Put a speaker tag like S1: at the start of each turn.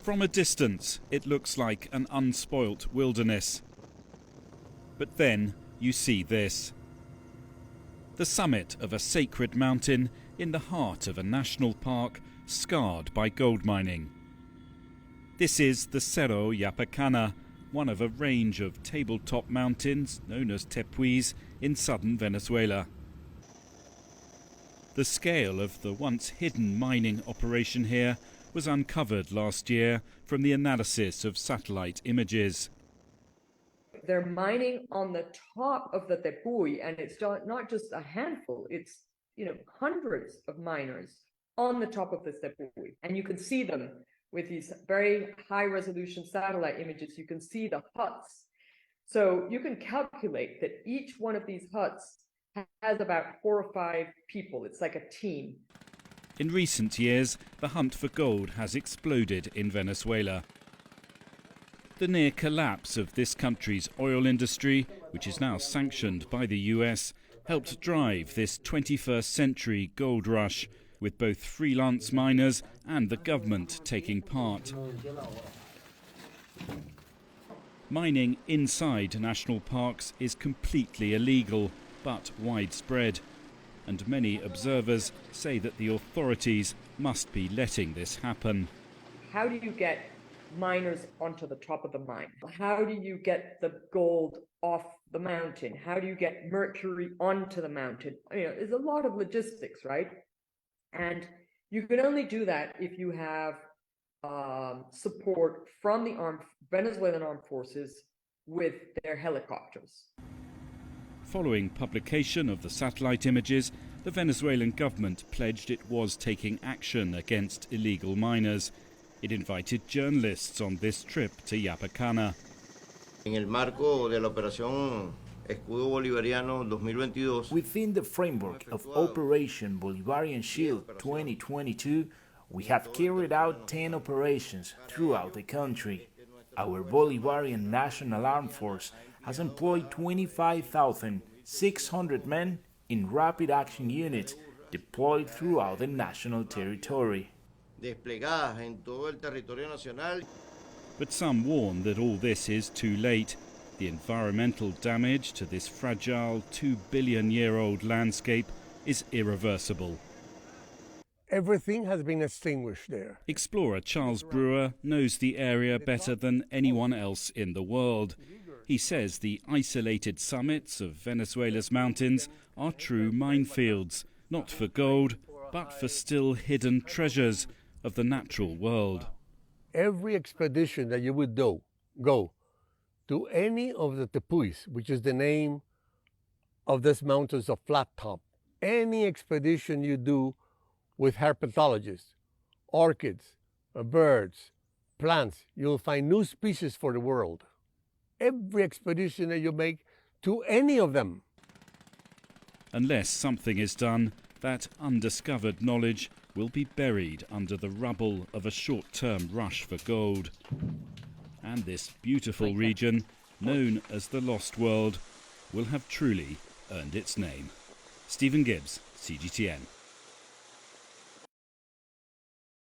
S1: From a distance, it looks like an unspoilt wilderness. But then you see this. The summit of a sacred mountain in the heart of a national park scarred by gold mining. This is the Cerro Yapacana, one of a range of tabletop mountains known as Tepuis in southern Venezuela. The scale of the once hidden mining operation here was uncovered last year from the analysis of satellite images.
S2: They're mining on the top of the Tepuy, and it's not just a handful, it's hundreds of miners on the top of this Tepuy. And you can see them with these very high-resolution satellite images. You can see the huts. So you can calculate that each one of these huts has about 4 or 5 people. It's like a team.
S1: In recent years, the hunt for gold has exploded in Venezuela. The near collapse of this country's oil industry, which is now sanctioned by the US, helped drive this 21st century gold rush, with both freelance miners and the government taking part. Mining inside national parks is completely illegal, but widespread. And many observers say that the authorities must be letting this happen.
S2: How do you get miners onto the top of the mine? How do you get the gold off the mountain? How do you get mercury onto the mountain? There's a lot of logistics, right? And you can only do that if you have support from the Venezuelan armed forces with their helicopters.
S1: Following publication of the satellite images, the Venezuelan government pledged it was taking action against illegal miners. It invited journalists on this trip to Yapacana.
S3: Within the framework of Operation Bolivarian Shield 2022, we have carried out 10 operations throughout the country. Our Bolivarian National Armed Force has employed 25,600 men in rapid action units deployed throughout the national territory.
S1: But some warn that all this is too late. The environmental damage to this fragile 2 billion-year-old landscape is irreversible.
S4: Everything has been extinguished there.
S1: Explorer Charles Brewer knows the area better than anyone else in the world. He says the isolated summits of Venezuela's mountains are true minefields, not for gold, but for still hidden treasures of the natural world.
S4: Every expedition that you would go to any of the Tepuis, which is the name of these mountains of flat top, any expedition you do with herpetologists, orchids, birds, plants, you'll find new species for the world. Every expedition that you make to any of them.
S1: Unless something is done, that undiscovered knowledge will be buried under the rubble of a short-term rush for gold. And this beautiful region, known as the Lost World, will have truly earned its name. Stephen Gibbs, CGTN.